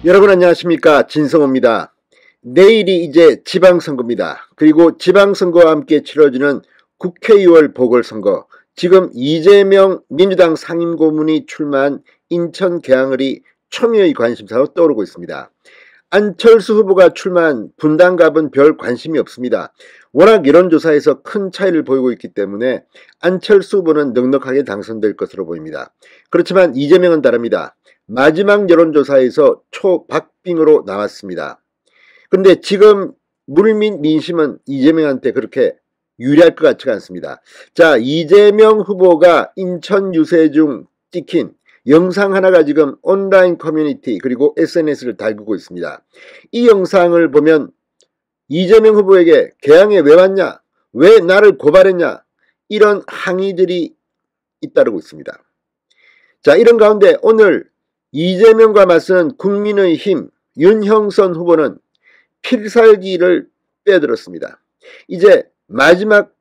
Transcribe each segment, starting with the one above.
여러분 안녕하십니까, 진성호입니다. 내일이 이제 지방선거입니다. 그리고 지방선거와 함께 치러지는 국회의원 보궐선거, 지금 이재명 민주당 상임고문이 출마한 인천 계양을이 초미의 관심사로 떠오르고 있습니다. 안철수 후보가 출마한 분당갑은 별 관심이 없습니다. 워낙 여론조사에서 큰 차이를 보이고 있기 때문에 안철수 후보는 넉넉하게 당선될 것으로 보입니다. 그렇지만 이재명은 다릅니다. 마지막 여론조사에서 초박빙으로 나왔습니다. 그런데 지금 물밑 민심은 이재명한테 그렇게 유리할 것 같지가 않습니다. 자, 이재명 후보가 인천 유세중 찍힌 영상 하나가 지금 온라인 커뮤니티 그리고 SNS를 달구고 있습니다. 이 영상을 보면 이재명 후보에게 계양에 왜 왔냐, 왜 나를 고발했냐, 이런 항의들이 잇따르고 있습니다. 자, 이런 가운데 오늘 이재명과 맞서는 국민의힘 윤형선 후보는 필살기를 빼들었습니다. 이제 마지막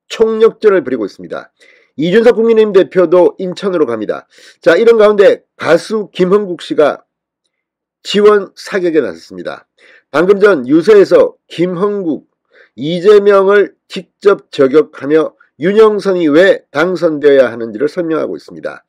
총력전을 벌이고 있습니다. 이준석 국민의힘 대표도 인천으로 갑니다. 자, 이런 가운데 가수 김흥국 씨가 지원 사격에 나섰습니다. 방금 전 유세에서 김흥국, 이재명을 직접 저격하며 윤형선이 왜 당선되어야 하는지를 설명하고 있습니다.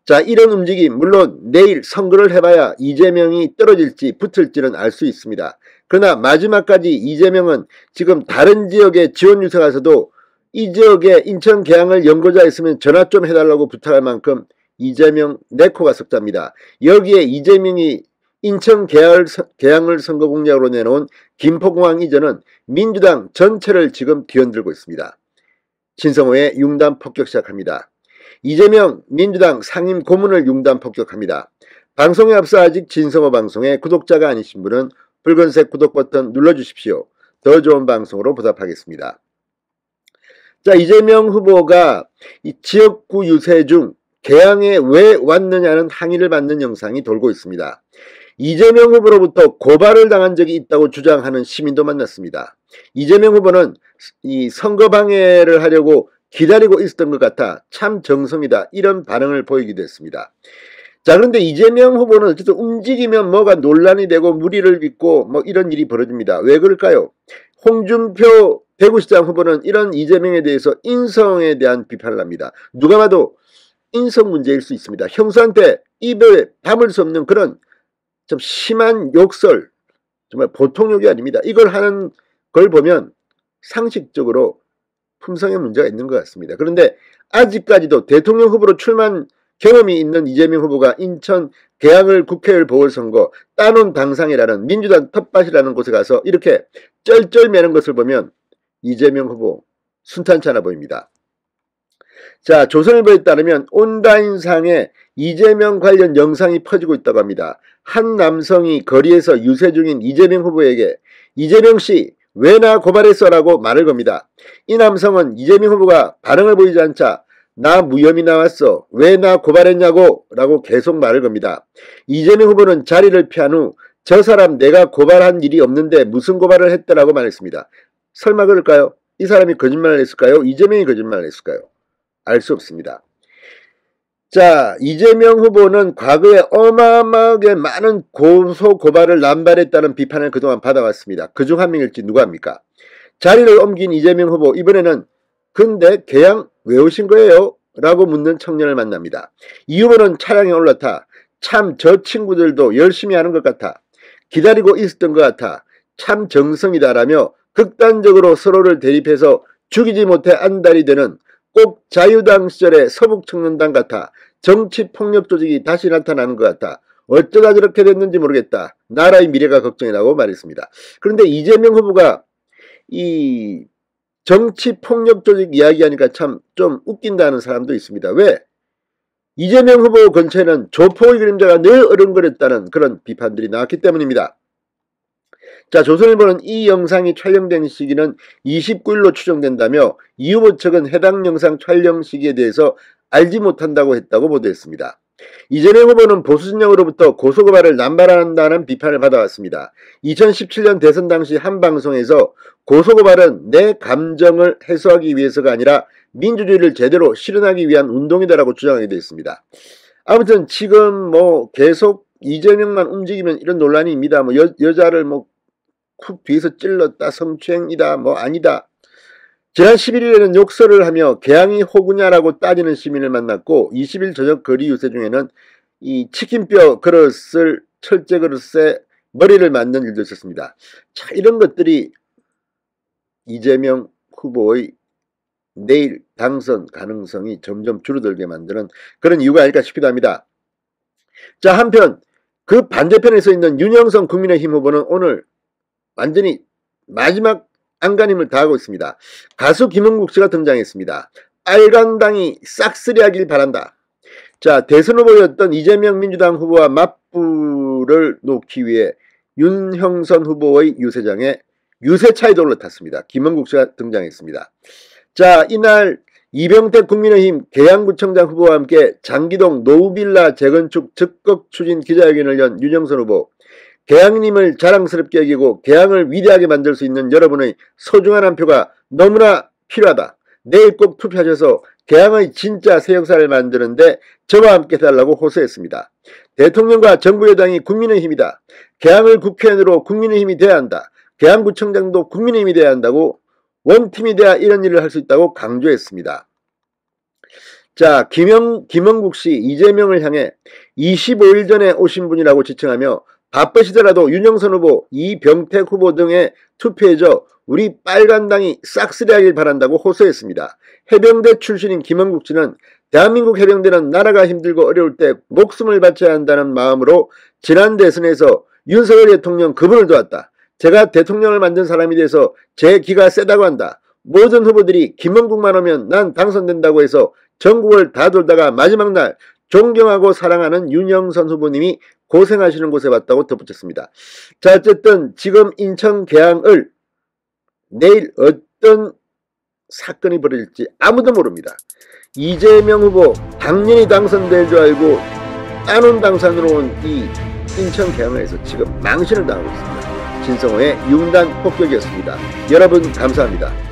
자, 이런 움직임, 물론 내일 선거를 해봐야 이재명이 떨어질지 붙을지는 알 수 있습니다. 그러나 마지막까지 이재명은 지금 다른 지역에 지원 유세 가서도 이 지역에 인천 계양을 연고자 있으면 전화 좀 해달라고 부탁할 만큼 이재명 네코가 석자입니다. 여기에 이재명이 인천 계양을 선거 공약으로 내놓은 김포공항 이전은 민주당 전체를 지금 뒤흔들고 있습니다. 진성호의 융단 폭격 시작합니다. 이재명 민주당 상임 고문을 융단 폭격합니다. 방송에 앞서 아직 진성호 방송에 구독자가 아니신 분은 붉은색 구독 버튼 눌러주십시오. 더 좋은 방송으로 보답하겠습니다. 자, 이재명 후보가 이 지역구 유세 중 계양에 왜 왔느냐는 항의를 받는 영상이 돌고 있습니다. 이재명 후보로부터 고발을 당한 적이 있다고 주장하는 시민도 만났습니다. 이재명 후보는 이 선거 방해를 하려고 기다리고 있었던 것 같아 참 정성이다, 이런 반응을 보이기도 했습니다. 자, 그런데 이재명 후보는 어쨌든 움직이면 뭐가 논란이 되고 무리를 빚고 뭐 이런 일이 벌어집니다. 왜 그럴까요? 홍준표 대구시장 후보는 이런 이재명에 대해서 인성에 대한 비판을 합니다. 누가 봐도 인성 문제일 수 있습니다. 형수한테 입에 담을 수 없는 그런 좀 심한 욕설, 정말 보통 욕이 아닙니다. 이걸 하는 걸 보면 상식적으로 품성에 문제가 있는 것 같습니다. 그런데 아직까지도 대통령 후보로 출마한 경험이 있는 이재명 후보가 인천 계양을 국회의원 보궐선거 따놓은 당상이라는 민주당 텃밭이라는 곳에 가서 이렇게 쩔쩔매는 것을 보면 이재명 후보 순탄치 않아 보입니다. 자, 조선일보에 따르면 온라인상에 이재명 관련 영상이 퍼지고 있다고 합니다. 한 남성이 거리에서 유세 중인 이재명 후보에게 이재명 씨 왜 나 고발했어? 라고 말을 겁니다. 이 남성은 이재명 후보가 반응을 보이지 않자 나 무혐의 나왔어, 왜 나 고발했냐고 라고 계속 말을 겁니다. 이재명 후보는 자리를 피한 후 저 사람 내가 고발한 일이 없는데 무슨 고발을 했다라고 말했습니다. 설마 그럴까요? 이 사람이 거짓말을 했을까요? 이재명이 거짓말을 했을까요? 알 수 없습니다. 자, 이재명 후보는 과거에 어마어마하게 많은 고소 고발을 남발했다는 비판을 그동안 받아왔습니다. 그중 한 명일지 누가 합니까? 자리를 옮긴 이재명 후보, 이번에는 근데 계양 왜 오신 거예요? 라고 묻는 청년을 만납니다. 이 후보는 차량에 올라타 참 저 친구들도 열심히 하는 것 같아, 기다리고 있었던 것 같아, 참 정성이다라며 극단적으로 서로를 대립해서 죽이지 못해 안달이 되는 꼭 자유당 시절의 서북청년단 같아, 정치폭력 조직이 다시 나타나는 것 같아, 어쩌다 저렇게 됐는지 모르겠다, 나라의 미래가 걱정이라고 말했습니다. 그런데 이재명 후보가 이 정치폭력 조직 이야기하니까 참 좀 웃긴다는 사람도 있습니다. 왜? 이재명 후보 근처에는 조폭의 그림자가 늘 어른거렸다는 그런 비판들이 나왔기 때문입니다. 자, 조선일보는 이 영상이 촬영된 시기는 29일로 추정된다며 이 후보 측은 해당 영상 촬영 시기에 대해서 알지 못한다고 했다고 보도했습니다. 이재명 후보는 보수 진영으로부터 고소고발을 남발한다는 비판을 받아왔습니다. 2017년 대선 당시 한 방송에서 고소고발은 내 감정을 해소하기 위해서가 아니라 민주주의를 제대로 실현하기 위한 운동이다라고 주장하게 되어 있습니다. 아무튼 지금 계속 이재명만 움직이면 이런 논란입니다. 뭐 여자를 뭐 쿡 뒤에서 찔렀다, 성추행이다, 뭐 아니다. 지난 11일에는 욕설을 하며 개항이 호구냐라고 따지는 시민을 만났고 20일 저녁 거리 유세 중에는 이 치킨뼈 그릇을 철제 그릇에 머리를 맞는 일도 있었습니다. 자, 이런 것들이 이재명 후보의 내일 당선 가능성이 점점 줄어들게 만드는 그런 이유가 아닐까 싶기도 합니다. 자, 한편 그 반대편에 서 있는 윤영선 국민의힘 후보는 오늘 완전히 마지막 안간힘을 다하고 있습니다. 가수 김은국 씨가 등장했습니다. 빨간당이 싹쓸이하길 바란다. 자, 대선 후보였던 이재명 민주당 후보와 맞불을 놓기 위해 윤형선 후보의 유세장에 유세차에도 올라탔습니다. 김은국 씨가 등장했습니다. 자, 이날 이병택 국민의힘 계양구청장 후보와 함께 장기동 노후빌라 재건축 적극 추진 기자회견을 연 윤영선 후보, 계양님을 자랑스럽게 여기고 계양을 위대하게 만들 수 있는 여러분의 소중한 한 표가 너무나 필요하다. 내일 꼭 투표하셔서 계양의 진짜 새 역사를 만드는데 저와 함께 해달라고 호소했습니다. 대통령과 정부 여당이 국민의힘이다. 계양을 국회의원으로 국민의힘이 돼야 한다. 계양구청장도 국민의힘이 돼야 한다고, 원팀이 돼야 이런 일을 할 수 있다고 강조했습니다. 자, 김은국 씨 이재명을 향해 25일 전에 오신 분이라고 지칭하며 바쁘시더라도 윤영선 후보, 이병택 후보 등에 투표해줘 우리 빨간당이 싹쓸이하길 바란다고 호소했습니다. 해병대 출신인 김은국 씨는 대한민국 해병대는 나라가 힘들고 어려울 때 목숨을 바쳐야 한다는 마음으로 지난 대선에서 윤석열 대통령 그분을 도왔다. 제가 대통령을 만든 사람이 돼서 제 기가 세다고 한다. 모든 후보들이 김은국만 오면 난 당선된다고 해서 전국을 다 돌다가 마지막 날 존경하고 사랑하는 윤영선 후보님이 고생하시는 곳에 왔다고 덧붙였습니다. 자, 어쨌든 지금 인천 계양을 내일 어떤 사건이 벌어질지 아무도 모릅니다. 이재명 후보 당연히 당선될 줄 알고 안원 당산으로 온 이 인천 계양을에서 지금 망신을 당하고 있습니다. 진성호의 융단 폭격이었습니다. 여러분 감사합니다.